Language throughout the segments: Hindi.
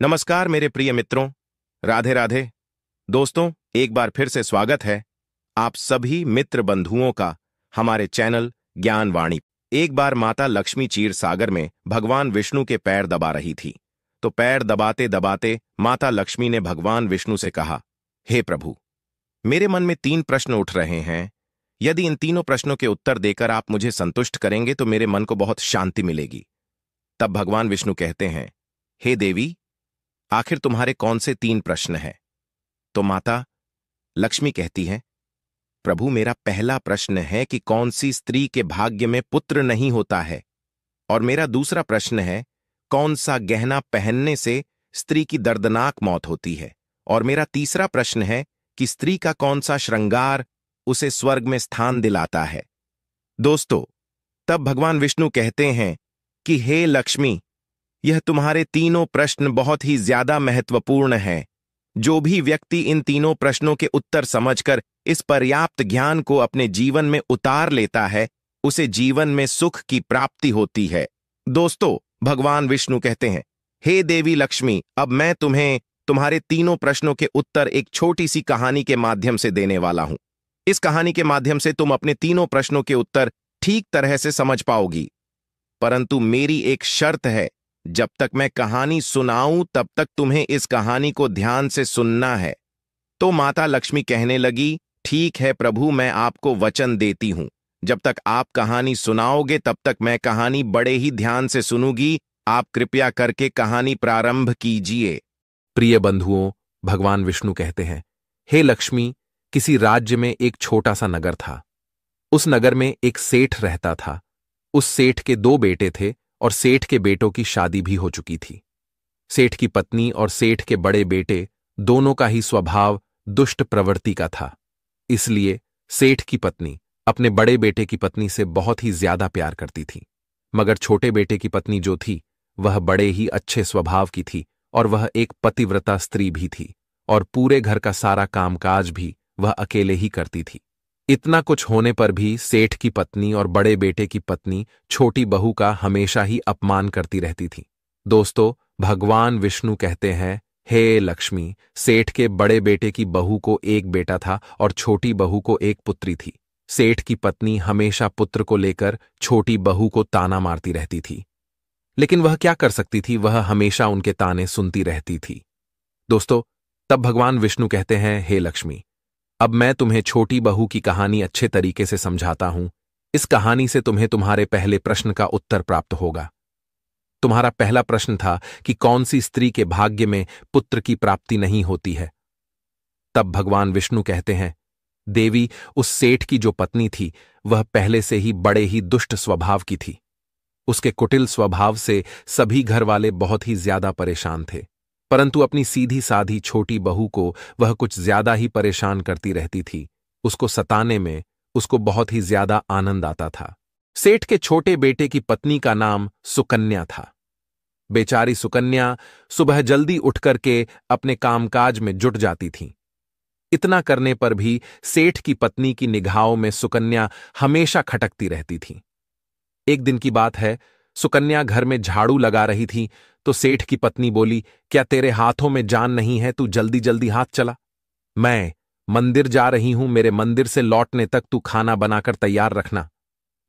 नमस्कार मेरे प्रिय मित्रों। राधे राधे। दोस्तों, एक बार फिर से स्वागत है आप सभी मित्र बंधुओं का हमारे चैनल ज्ञान वाणी। एक बार माता लक्ष्मी क्षीर सागर में भगवान विष्णु के पैर दबा रही थी, तो पैर दबाते दबाते माता लक्ष्मी ने भगवान विष्णु से कहा, हे प्रभु, मेरे मन में 3 प्रश्न उठ रहे हैं। यदि इन तीनों प्रश्नों के उत्तर देकर आप मुझे संतुष्ट करेंगे तो मेरे मन को बहुत शांति मिलेगी। तब भगवान विष्णु कहते हैं, हे देवी, आखिर तुम्हारे कौन से 3 प्रश्न हैं? तो माता लक्ष्मी कहती है, प्रभु, मेरा पहला प्रश्न है कि कौन सी स्त्री के भाग्य में पुत्र नहीं होता है, और मेरा दूसरा प्रश्न है कौन सा गहना पहनने से स्त्री की दर्दनाक मौत होती है, और मेरा तीसरा प्रश्न है कि स्त्री का कौन सा श्रृंगार उसे स्वर्ग में स्थान दिलाता है। दोस्तों, तब भगवान विष्णु कहते हैं कि हे लक्ष्मी, यह तुम्हारे तीनों प्रश्न बहुत ही ज्यादा महत्वपूर्ण हैं। जो भी व्यक्ति इन तीनों प्रश्नों के उत्तर समझकर इस पर्याप्त ज्ञान को अपने जीवन में उतार लेता है, उसे जीवन में सुख की प्राप्ति होती है। दोस्तों, भगवान विष्णु कहते हैं, हे देवी लक्ष्मी, अब मैं तुम्हें तुम्हारे तीनों प्रश्नों के उत्तर एक छोटी सी कहानी के माध्यम से देने वाला हूं। इस कहानी के माध्यम से तुम अपने तीनों प्रश्नों के उत्तर ठीक तरह से समझ पाओगी, परंतु मेरी एक शर्त है। जब तक मैं कहानी सुनाऊं तब तक तुम्हें इस कहानी को ध्यान से सुनना है। तो माता लक्ष्मी कहने लगी, ठीक है प्रभु, मैं आपको वचन देती हूं। जब तक आप कहानी सुनाओगे तब तक मैं कहानी बड़े ही ध्यान से सुनूंगी। आप कृपया करके कहानी प्रारंभ कीजिए। प्रिय बंधुओं, भगवान विष्णु कहते हैं, हे लक्ष्मी, किसी राज्य में एक छोटा सा नगर था। उस नगर में एक सेठ रहता था। उस सेठ के 2 बेटे थे और सेठ के बेटों की शादी भी हो चुकी थी। सेठ की पत्नी और सेठ के बड़े बेटे दोनों का ही स्वभाव दुष्ट प्रवृत्ति का था। इसलिए सेठ की पत्नी अपने बड़े बेटे की पत्नी से बहुत ही ज्यादा प्यार करती थी, मगर छोटे बेटे की पत्नी जो थी वह बड़े ही अच्छे स्वभाव की थी, और वह एक पतिव्रता स्त्री भी थी, और पूरे घर का सारा कामकाज भी वह अकेले ही करती थी। इतना कुछ होने पर भी सेठ की पत्नी और बड़े बेटे की पत्नी छोटी बहू का हमेशा ही अपमान करती रहती थी। दोस्तों, भगवान विष्णु कहते हैं, हे लक्ष्मी, सेठ के बड़े बेटे की बहू को एक बेटा था और छोटी बहू को एक पुत्री थी। सेठ की पत्नी हमेशा पुत्र को लेकर छोटी बहू को ताना मारती रहती थी, लेकिन वह क्या कर सकती थी, वह हमेशा उनके ताने सुनती रहती थी। दोस्तों, तब भगवान विष्णु कहते हैं, हे लक्ष्मी, अब मैं तुम्हें छोटी बहू की कहानी अच्छे तरीके से समझाता हूं। इस कहानी से तुम्हें तुम्हारे पहले प्रश्न का उत्तर प्राप्त होगा। तुम्हारा पहला प्रश्न था कि कौन सी स्त्री के भाग्य में पुत्र की प्राप्ति नहीं होती है। तब भगवान विष्णु कहते हैं, देवी, उस सेठ की जो पत्नी थी वह पहले से ही बड़े ही दुष्ट स्वभाव की थी। उसके कुटिल स्वभाव से सभी घर वाले बहुत ही ज्यादा परेशान थे, परंतु अपनी सीधी साधी छोटी बहू को वह कुछ ज्यादा ही परेशान करती रहती थी। उसको सताने में उसको बहुत ही ज्यादा आनंद आता था। सेठ के छोटे बेटे की पत्नी का नाम सुकन्या था। बेचारी सुकन्या सुबह जल्दी उठ करके अपने कामकाज में जुट जाती थी। इतना करने पर भी सेठ की पत्नी की निगाहों में सुकन्या हमेशा खटकती रहती थी। एक दिन की बात है, सुकन्या घर में झाड़ू लगा रही थी तो सेठ की पत्नी बोली, क्या तेरे हाथों में जान नहीं है? तू जल्दी जल्दी हाथ चला। मैं मंदिर जा रही हूं, मेरे मंदिर से लौटने तक तू खाना बनाकर तैयार रखना।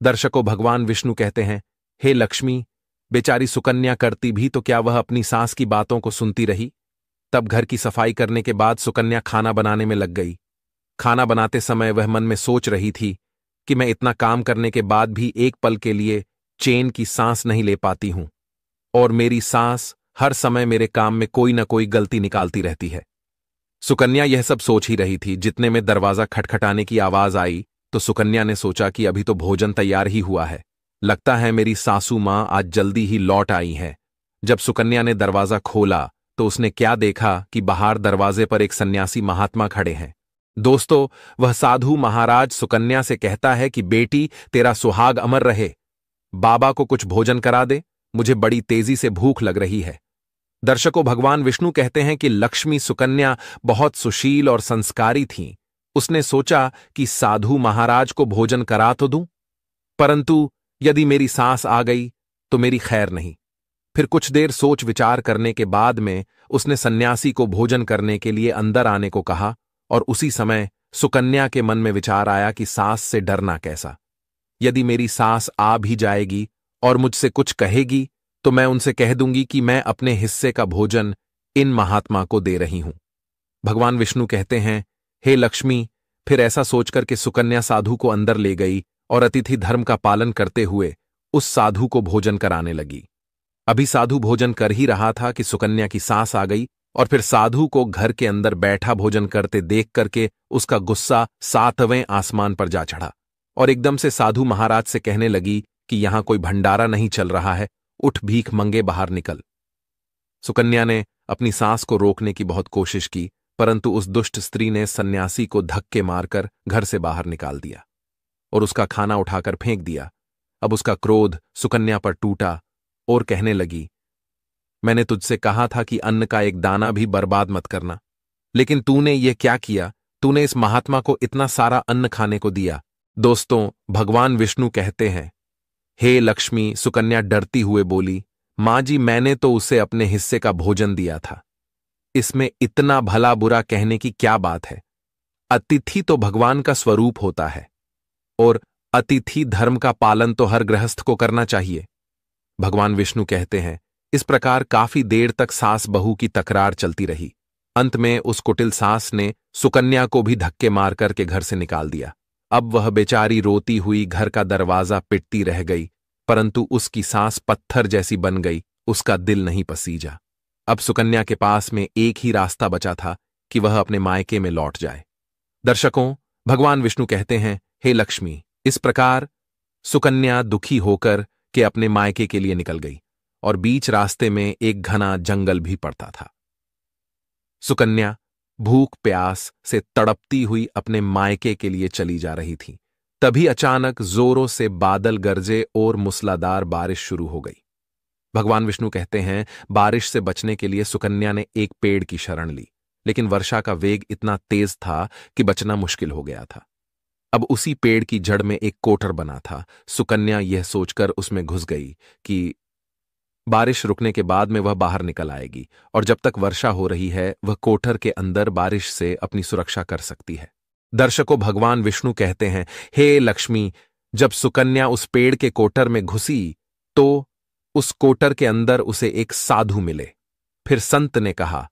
दर्शकों, भगवान विष्णु कहते हैं, हे लक्ष्मी, बेचारी सुकन्या करती भी तो क्या वह अपनी सास की बातों को सुनती रही। तब घर की सफाई करने के बाद सुकन्या खाना बनाने में लग गई। खाना बनाते समय वह मन में सोच रही थी कि मैं इतना काम करने के बाद भी एक पल के लिए चैन की सांस नहीं ले पाती हूं, और मेरी सांस हर समय मेरे काम में कोई ना कोई गलती निकालती रहती है। सुकन्या यह सब सोच ही रही थी, जितने में दरवाजा खटखटाने की आवाज आई तो सुकन्या ने सोचा कि अभी तो भोजन तैयार ही हुआ है, लगता है मेरी सासू मां आज जल्दी ही लौट आई है। जब सुकन्या ने दरवाजा खोला तो उसने क्या देखा कि बाहर दरवाजे पर एक सन्यासी महात्मा खड़े हैं। दोस्तों, वह साधु महाराज सुकन्या से कहता है कि बेटी, तेरा सुहाग अमर रहे, बाबा को कुछ भोजन करा दे, मुझे बड़ी तेजी से भूख लग रही है। दर्शकों, भगवान विष्णु कहते हैं कि लक्ष्मी सुकन्या बहुत सुशील और संस्कारी थीं। उसने सोचा कि साधु महाराज को भोजन करा तो दूं, परंतु यदि मेरी सास आ गई तो मेरी खैर नहीं। फिर कुछ देर सोच विचार करने के बाद में उसने सन्यासी को भोजन करने के लिए अंदर आने को कहा, और उसी समय सुकन्या के मन में विचार आया कि सास से डरना कैसा। यदि मेरी सास आ भी जाएगी और मुझसे कुछ कहेगी तो मैं उनसे कह दूंगी कि मैं अपने हिस्से का भोजन इन महात्मा को दे रही हूं। भगवान विष्णु कहते हैं, हे लक्ष्मी। फिर ऐसा सोचकर कि सुकन्या साधु को अंदर ले गई और अतिथि धर्म का पालन करते हुए उस साधु को भोजन कराने लगी। अभी साधु भोजन कर ही रहा था कि सुकन्या की सास आ गई, और फिर साधु को घर के अंदर बैठा भोजन करते देख करके उसका गुस्सा 7वें आसमान पर जा चढ़ा, और एकदम से साधु महाराज से कहने लगी कि यहां कोई भंडारा नहीं चल रहा है, उठ भीख मंगे बाहर निकल। सुकन्या ने अपनी सांस को रोकने की बहुत कोशिश की, परंतु उस दुष्ट स्त्री ने सन्यासी को धक्के मारकर घर से बाहर निकाल दिया और उसका खाना उठाकर फेंक दिया। अब उसका क्रोध सुकन्या पर टूटा और कहने लगी, मैंने तुझसे कहा था कि अन्न का एक दाना भी बर्बाद मत करना, लेकिन तूने ये क्या किया? तूने इस महात्मा को इतना सारा अन्न खाने को दिया। दोस्तों, भगवान विष्णु कहते हैं, हे लक्ष्मी। सुकन्या डरती हुए बोली, मां जी, मैंने तो उसे अपने हिस्से का भोजन दिया था, इसमें इतना भला बुरा कहने की क्या बात है? अतिथि तो भगवान का स्वरूप होता है, और अतिथि धर्म का पालन तो हर गृहस्थ को करना चाहिए। भगवान विष्णु कहते हैं, इस प्रकार काफी देर तक सास बहू की तकरार चलती रही। अंत में उस कुटिल सास ने सुकन्या को भी धक्के मार करके घर से निकाल दिया। अब वह बेचारी रोती हुई घर का दरवाजा पिटती रह गई, परंतु उसकी सांस पत्थर जैसी बन गई, उसका दिल नहीं पसीजा। अब सुकन्या के पास में एक ही रास्ता बचा था कि वह अपने मायके में लौट जाए। दर्शकों, भगवान विष्णु कहते हैं, हे लक्ष्मी। इस प्रकार सुकन्या दुखी होकर के अपने मायके के लिए निकल गई, और बीच रास्ते में एक घना जंगल भी पड़ता था। सुकन्या भूख प्यास से तड़पती हुई अपने मायके के लिए चली जा रही थी। तभी अचानक जोरों से बादल गरजे और मूसलाधार बारिश शुरू हो गई। भगवान विष्णु कहते हैं, बारिश से बचने के लिए सुकन्या ने एक पेड़ की शरण ली, लेकिन वर्षा का वेग इतना तेज था कि बचना मुश्किल हो गया था। अब उसी पेड़ की जड़ में एक कोटर बना था। सुकन्या यह सोचकर उसमें घुस गई कि बारिश रुकने के बाद में वह बाहर निकल आएगी, और जब तक वर्षा हो रही है वह कोठर के अंदर बारिश से अपनी सुरक्षा कर सकती है। दर्शकों, भगवान विष्णु कहते हैं, हे लक्ष्मी। जब सुकन्या उस पेड़ के कोटर में घुसी तो उस कोटर के अंदर उसे एक साधु मिले। फिर संत ने कहा,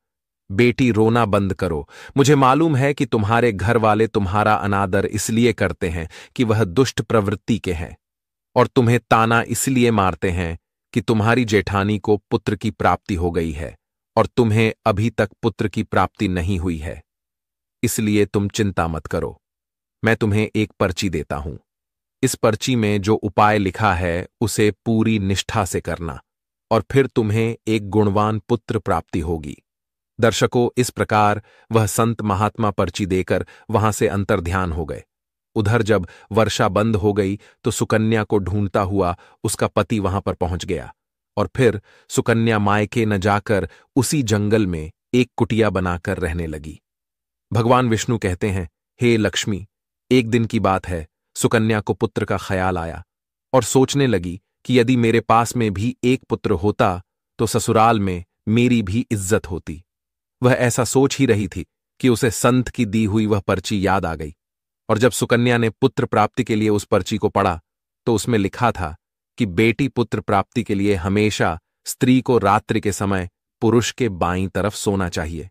बेटी, रोना बंद करो। मुझे मालूम है कि तुम्हारे घर वाले तुम्हारा अनादर इसलिए करते हैं कि वह दुष्ट प्रवृत्ति के हैं, और तुम्हें ताना इसलिए मारते हैं कि तुम्हारी जेठानी को पुत्र की प्राप्ति हो गई है और तुम्हें अभी तक पुत्र की प्राप्ति नहीं हुई है। इसलिए तुम चिंता मत करो। मैं तुम्हें एक पर्ची देता हूं। इस पर्ची में जो उपाय लिखा है उसे पूरी निष्ठा से करना, और फिर तुम्हें एक गुणवान पुत्र प्राप्ति होगी। दर्शकों, इस प्रकार वह संत महात्मा पर्ची देकर वहां से अंतर्ध्यान हो गए। उधर जब वर्षा बंद हो गई तो सुकन्या को ढूंढता हुआ उसका पति वहां पर पहुंच गया, और फिर सुकन्या मायके न जाकर उसी जंगल में एक कुटिया बनाकर रहने लगी। भगवान विष्णु कहते हैं, हे लक्ष्मी। एक दिन की बात है, सुकन्या को पुत्र का ख्याल आया और सोचने लगी कि यदि मेरे पास में भी एक पुत्र होता तो ससुराल में मेरी भी इज्जत होती। वह ऐसा सोच ही रही थी कि उसे संत की दी हुई वह पर्ची याद आ गई, और जब सुकन्या ने पुत्र प्राप्ति के लिए उस पर्ची को पढ़ा तो उसमें लिखा था कि बेटी पुत्र प्राप्ति के लिए हमेशा स्त्री को रात्रि के समय पुरुष के बाईं तरफ सोना चाहिए।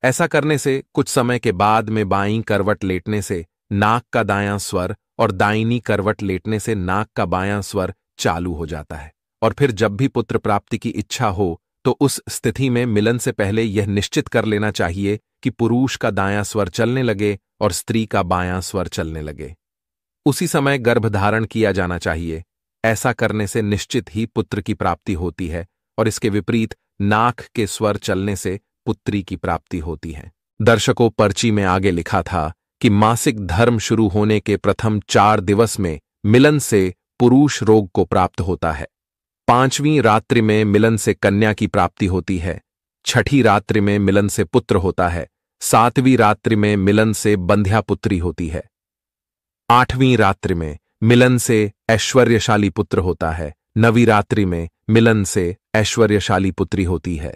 ऐसा करने से कुछ समय के बाद में बाईं करवट लेटने से नाक का दायां स्वर और दाहिनी करवट लेटने से नाक का बायां स्वर चालू हो जाता है, और फिर जब भी पुत्र प्राप्ति की इच्छा हो तो उस स्थिति में मिलन से पहले यह निश्चित कर लेना चाहिए कि पुरुष का दायां स्वर चलने लगे और स्त्री का बायां स्वर चलने लगे। उसी समय गर्भधारण किया जाना चाहिए। ऐसा करने से निश्चित ही पुत्र की प्राप्ति होती है, और इसके विपरीत नाक के स्वर चलने से पुत्री की प्राप्ति होती है। दर्शकों, पर्ची में आगे लिखा था कि मासिक धर्म शुरू होने के प्रथम 4 दिवस में मिलन से पुरुष रोग को प्राप्त होता है। 5वीं रात्रि में मिलन से कन्या की प्राप्ति होती है। 6ठी रात्रि में मिलन से पुत्र होता है। 7वीं रात्रि में मिलन से बंध्या पुत्री होती है। 8वीं रात्रि में मिलन से ऐश्वर्यशाली पुत्र होता है। 9वीं रात्रि में मिलन से ऐश्वर्यशाली पुत्री होती है।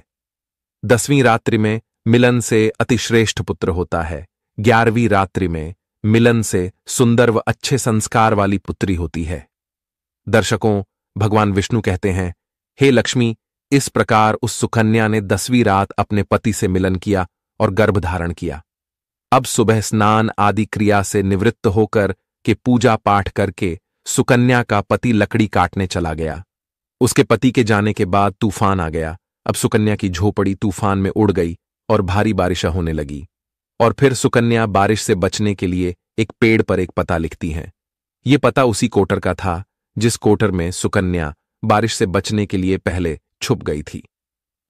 10वीं रात्रि में मिलन से अतिश्रेष्ठ पुत्र होता है। 11वीं रात्रि में मिलन से सुंदर व अच्छे संस्कार वाली पुत्री होती है। दर्शकों, भगवान विष्णु कहते हैं, हे लक्ष्मी, इस प्रकार उस सुकन्या ने 10वीं रात अपने पति से मिलन किया और गर्भ धारण किया। अब सुबह स्नान आदि क्रिया से निवृत्त होकर के पूजा पाठ करके सुकन्या का पति लकड़ी काटने चला गया। उसके पति के जाने के बाद तूफान आ गया। अब सुकन्या की झोपड़ी तूफान में उड़ गई और भारी बारिश होने लगी। और फिर सुकन्या बारिश से बचने के लिए एक पेड़ पर एक पता लिखती हैं। ये पता उसी कोटर का था जिस कोटर में सुकन्या बारिश से बचने के लिए पहले छुप गई थी।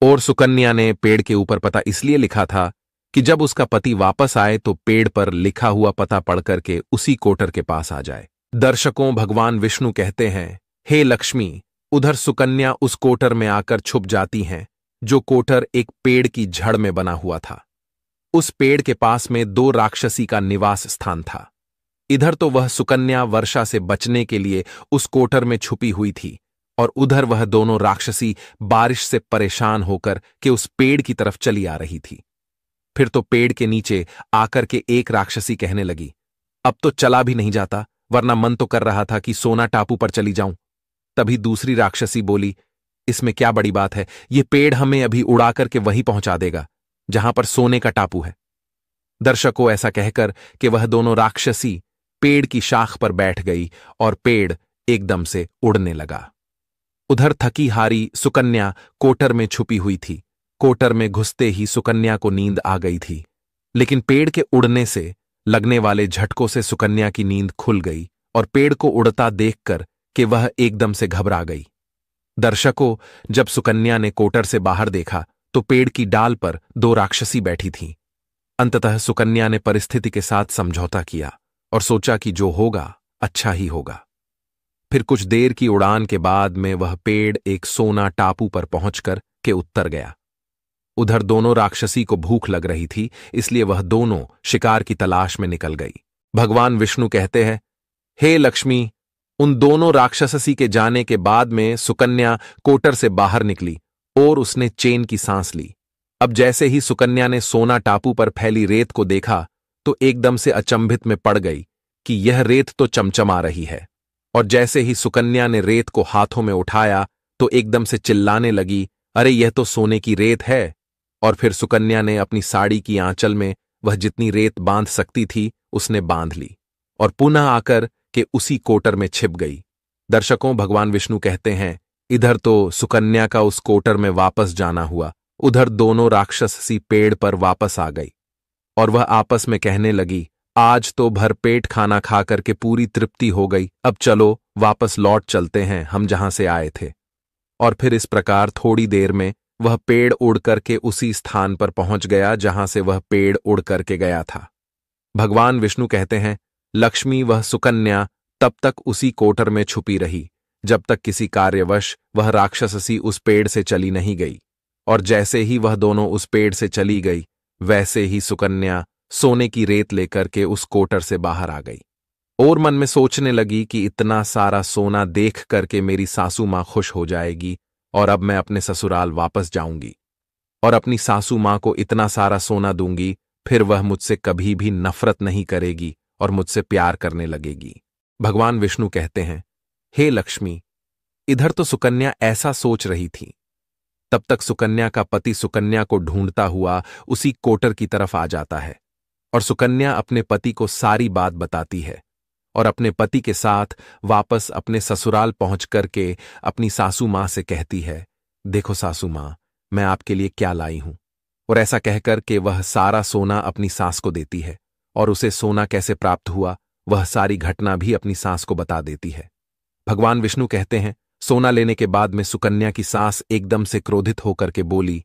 और सुकन्या ने पेड़ के ऊपर पता इसलिए लिखा था कि जब उसका पति वापस आए तो पेड़ पर लिखा हुआ पता पढ़ करके उसी कोटर के पास आ जाए। दर्शकों, भगवान विष्णु कहते हैं, हे लक्ष्मी, उधर सुकन्या उस कोटर में आकर छुप जाती हैं, जो कोटर एक पेड़ की जड़ में बना हुआ था। उस पेड़ के पास में 2 राक्षसी का निवास स्थान था। इधर तो वह सुकन्या वर्षा से बचने के लिए उस कोटर में छुपी हुई थी और उधर वह दोनों राक्षसी बारिश से परेशान होकर के उस पेड़ की तरफ चली आ रही थी। फिर तो पेड़ के नीचे आकर के एक राक्षसी कहने लगी, अब तो चला भी नहीं जाता, वरना मन तो कर रहा था कि सोना टापू पर चली जाऊं। तभी दूसरी राक्षसी बोली, इसमें क्या बड़ी बात है, ये पेड़ हमें अभी उड़ा करके वहीं पहुंचा देगा जहां पर सोने का टापू है। दर्शकों, ऐसा कहकर कि वह दोनों राक्षसी पेड़ की शाख पर बैठ गई और पेड़ एकदम से उड़ने लगा। उधर थकी हारी सुकन्या कोटर में छुपी हुई थी। कोटर में घुसते ही सुकन्या को नींद आ गई थी, लेकिन पेड़ के उड़ने से लगने वाले झटकों से सुकन्या की नींद खुल गई और पेड़ को उड़ता देखकर कि वह एकदम से घबरा गई। दर्शकों, जब सुकन्या ने कोटर से बाहर देखा तो पेड़ की डाल पर 2 राक्षसी बैठी थीं। अंततः सुकन्या ने परिस्थिति के साथ समझौता किया और सोचा कि जो होगा अच्छा ही होगा। फिर कुछ देर की उड़ान के बाद में वह पेड़ एक सोना टापू पर पहुंचकर के उतर गया। उधर दोनों राक्षसी को भूख लग रही थी, इसलिए वह दोनों शिकार की तलाश में निकल गई। भगवान विष्णु कहते हैं, हे लक्ष्मी, उन दोनों राक्षसी के जाने के बाद में सुकन्या कोटर से बाहर निकली और उसने चैन की सांस ली। अब जैसे ही सुकन्या ने सोना टापू पर फैली रेत को देखा तो एकदम से अचंभित में पड़ गई कि यह रेत तो चमचमा रही है। और जैसे ही सुकन्या ने रेत को हाथों में उठाया तो एकदम से चिल्लाने लगी, अरे यह तो सोने की रेत है। और फिर सुकन्या ने अपनी साड़ी की आंचल में वह जितनी रेत बांध सकती थी उसने बांध ली और पुनः आकर के उसी कोटर में छिप गई। दर्शकों, भगवान विष्णु कहते हैं, इधर तो सुकन्या का उस कोटर में वापस जाना हुआ, उधर दोनों राक्षसी पेड़ पर वापस आ गई और वह आपस में कहने लगी, आज तो भरपेट खाना खा करके पूरी तृप्ति हो गई, अब चलो वापस लौट चलते हैं हम जहां से आए थे। और फिर इस प्रकार थोड़ी देर में वह पेड़ उड़ करके उसी स्थान पर पहुंच गया जहां से वह पेड़ उड़ करके गया था। भगवान विष्णु कहते हैं, लक्ष्मी, वह सुकन्या तब तक उसी कोटर में छुपी रही जब तक किसी कार्यवश वह राक्षसी उस पेड़ से चली नहीं गई। और जैसे ही वह दोनों उस पेड़ से चली गई, वैसे ही सुकन्या सोने की रेत लेकर के उस कोटर से बाहर आ गई और मन में सोचने लगी कि इतना सारा सोना देख करके मेरी सासू मां खुश हो जाएगी और अब मैं अपने ससुराल वापस जाऊंगी और अपनी सासू मां को इतना सारा सोना दूंगी, फिर वह मुझसे कभी भी नफरत नहीं करेगी और मुझसे प्यार करने लगेगी। भगवान विष्णु कहते हैं, हे लक्ष्मी, इधर तो सुकन्या ऐसा सोच रही थी, तब तक सुकन्या का पति सुकन्या को ढूंढता हुआ उसी कोटर की तरफ आ जाता है और सुकन्या अपने पति को सारी बात बताती है और अपने पति के साथ वापस अपने ससुराल पहुंच करके अपनी सासू मां से कहती है, देखो सासू मां, मैं आपके लिए क्या लाई हूं। और ऐसा कहकर के वह सारा सोना अपनी सास को देती है और उसे सोना कैसे प्राप्त हुआ वह सारी घटना भी अपनी सास को बता देती है। भगवान विष्णु कहते हैं, सोना लेने के बाद में सुकन्या की सास एकदम से क्रोधित होकर के बोली,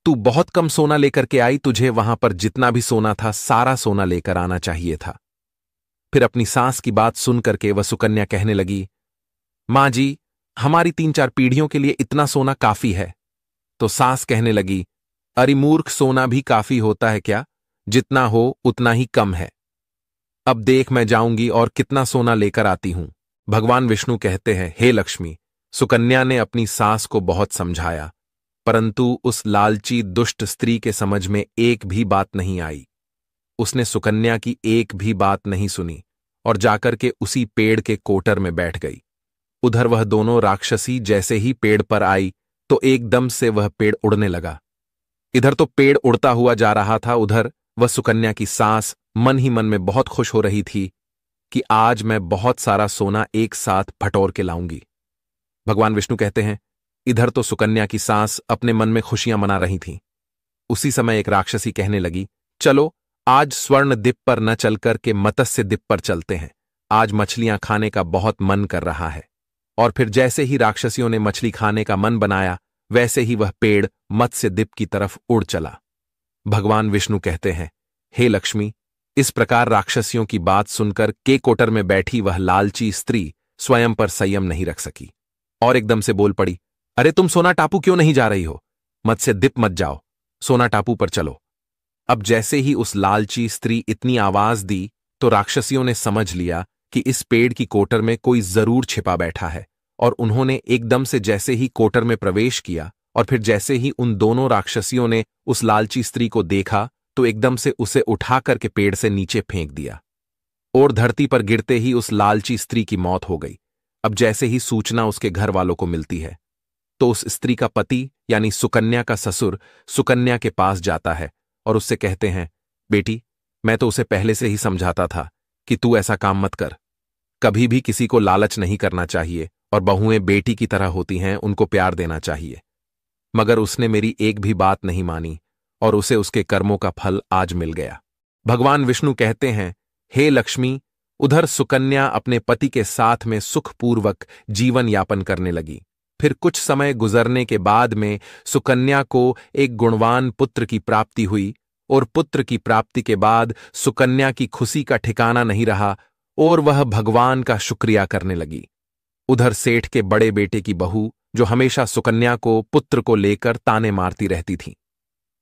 तू बहुत कम सोना लेकर के आई, तुझे वहां पर जितना भी सोना था सारा सोना लेकर आना चाहिए था। फिर अपनी सास की बात सुन करके वह सुकन्या कहने लगी, मां जी, हमारी 3-4 पीढ़ियों के लिए इतना सोना काफी है। तो सास कहने लगी, अरे मूर्ख, सोना भी काफी होता है क्या? जितना हो उतना ही कम है। अब देख, मैं जाऊंगी और कितना सोना लेकर आती हूं। भगवान विष्णु कहते हैं, हे लक्ष्मी, सुकन्या ने अपनी सास को बहुत समझाया, परंतु उस लालची दुष्ट स्त्री के समझ में एक भी बात नहीं आई। उसने सुकन्या की एक भी बात नहीं सुनी और जाकर के उसी पेड़ के कोटर में बैठ गई। उधर वह दोनों राक्षसी जैसे ही पेड़ पर आई तो एकदम से वह पेड़ उड़ने लगा। इधर तो पेड़ उड़ता हुआ जा रहा था, उधर वह सुकन्या की सास मन ही मन में बहुत खुश हो रही थी कि आज मैं बहुत सारा सोना एक साथ फटोर के लाऊंगी। भगवान विष्णु कहते हैं, इधर तो सुकन्या की सास अपने मन में खुशियां मना रही थीं। उसी समय एक राक्षसी कहने लगी, चलो आज स्वर्ण द्वीप पर न चलकर के मत्स्य द्वीप पर चलते हैं, आज मछलियां खाने का बहुत मन कर रहा है। और फिर जैसे ही राक्षसियों ने मछली खाने का मन बनाया, वैसे ही वह पेड़ मत्स्य द्वीप की तरफ उड़ चला। भगवान विष्णु कहते हैं, हे लक्ष्मी, इस प्रकार राक्षसियों की बात सुनकर के कोटर में बैठी वह लालची स्त्री स्वयं पर संयम नहीं रख सकी और एकदम से बोल पड़ी, अरे तुम सोना टापू क्यों नहीं जा रही हो? मत्स्य द्वीप मत जाओ, सोना टापू पर चलो। अब जैसे ही उस लालची स्त्री इतनी आवाज दी तो राक्षसियों ने समझ लिया कि इस पेड़ की कोटर में कोई जरूर छिपा बैठा है, और उन्होंने एकदम से जैसे ही कोटर में प्रवेश किया और फिर जैसे ही उन दोनों राक्षसियों ने उस लालची स्त्री को देखा तो एकदम से उसे उठा करके पेड़ से नीचे फेंक दिया और धरती पर गिरते ही उस लालची स्त्री की मौत हो गई। अब जैसे ही सूचना उसके घर वालों को मिलती है तो उस स्त्री का पति यानी सुकन्या का ससुर सुकन्या के पास जाता है और उससे कहते हैं, बेटी, मैं तो उसे पहले से ही समझाता था कि तू ऐसा काम मत कर, कभी भी किसी को लालच नहीं करना चाहिए और बहुएं बेटी की तरह होती हैं, उनको प्यार देना चाहिए। मगर उसने मेरी एक भी बात नहीं मानी और उसे उसके कर्मों का फल आज मिल गया। भगवान विष्णु कहते हैं, हे लक्ष्मी, उधर सुकन्या अपने पति के साथ में सुखपूर्वक जीवन यापन करने लगी। फिर कुछ समय गुजरने के बाद में सुकन्या को एक गुणवान पुत्र की प्राप्ति हुई और पुत्र की प्राप्ति के बाद सुकन्या की खुशी का ठिकाना नहीं रहा और वह भगवान का शुक्रिया करने लगी। उधर सेठ के बड़े बेटे की बहू, जो हमेशा सुकन्या को पुत्र को लेकर ताने मारती रहती थी,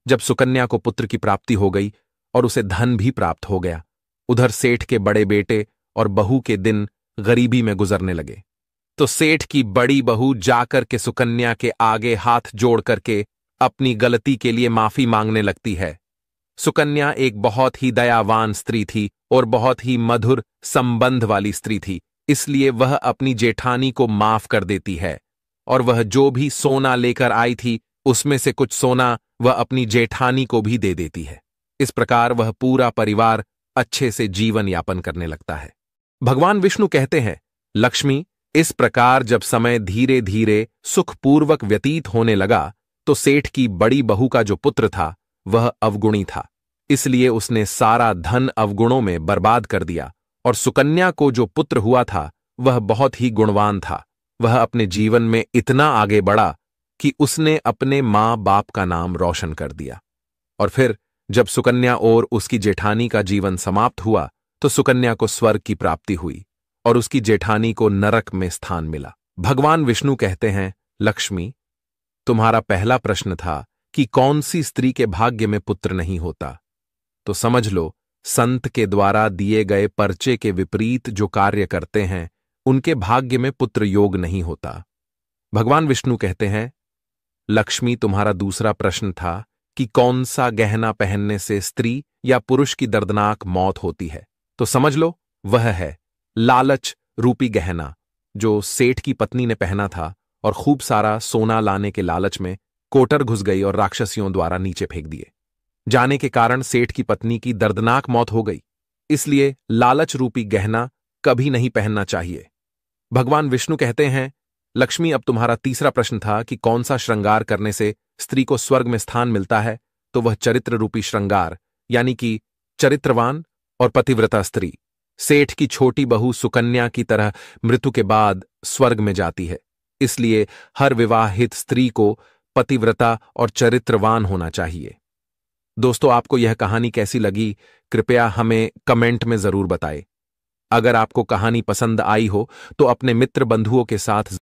जब सुकन्या को पुत्र की प्राप्ति हो गई और उसे धन भी प्राप्त हो गया, उधर सेठ के बड़े बेटे और बहू के दिन गरीबी में गुजरने लगे। तो सेठ की बड़ी बहू जाकर के सुकन्या के आगे हाथ जोड़ करके अपनी गलती के लिए माफी मांगने लगती है। सुकन्या एक बहुत ही दयावान स्त्री थी और बहुत ही मधुर संबंध वाली स्त्री थी, इसलिए वह अपनी जेठानी को माफ कर देती है और वह जो भी सोना लेकर आई थी उसमें से कुछ सोना वह अपनी जेठानी को भी दे देती है। इस प्रकार वह पूरा परिवार अच्छे से जीवन यापन करने लगता है। भगवान विष्णु कहते हैं, लक्ष्मी, इस प्रकार जब समय धीरे धीरे सुखपूर्वक व्यतीत होने लगा तो सेठ की बड़ी बहू का जो पुत्र था वह अवगुणी था, इसलिए उसने सारा धन अवगुणों में बर्बाद कर दिया और सुकन्या को जो पुत्र हुआ था वह बहुत ही गुणवान था। वह अपने जीवन में इतना आगे बढ़ा कि उसने अपने माँ बाप का नाम रोशन कर दिया। और फिर जब सुकन्या और उसकी जेठानी का जीवन समाप्त हुआ तो सुकन्या को स्वर्ग की प्राप्ति हुई और उसकी जेठानी को नरक में स्थान मिला। भगवान विष्णु कहते हैं, लक्ष्मी, तुम्हारा पहला प्रश्न था कि कौन सी स्त्री के भाग्य में पुत्र नहीं होता, तो समझ लो, संत के द्वारा दिए गए पर्चे के विपरीत जो कार्य करते हैं उनके भाग्य में पुत्र योग नहीं होता। भगवान विष्णु कहते हैं, लक्ष्मी, तुम्हारा दूसरा प्रश्न था कि कौन सा गहना पहनने से स्त्री या पुरुष की दर्दनाक मौत होती है, तो समझ लो, वह है लालच रूपी गहना, जो सेठ की पत्नी ने पहना था और खूब सारा सोना लाने के लालच में कोटर घुस गई और राक्षसियों द्वारा नीचे फेंक दिए जाने के कारण सेठ की पत्नी की दर्दनाक मौत हो गई। इसलिए लालच रूपी गहना कभी नहीं पहनना चाहिए। भगवान विष्णु कहते हैं, लक्ष्मी, अब तुम्हारा तीसरा प्रश्न था कि कौन सा श्रृंगार करने से स्त्री को स्वर्ग में स्थान मिलता है, तो वह चरित्र रूपी श्रृंगार, यानी कि चरित्रवान और पतिव्रता स्त्री। सेठ की छोटी बहू सुकन्या की तरह मृत्यु के बाद स्वर्ग में जाती है, इसलिए हर विवाहित स्त्री को पतिव्रता और चरित्रवान होना चाहिए। दोस्तों, आपको यह कहानी कैसी लगी, कृपया हमें कमेंट में जरूर बताएं। अगर आपको कहानी पसंद आई हो तो अपने मित्र बंधुओं के साथ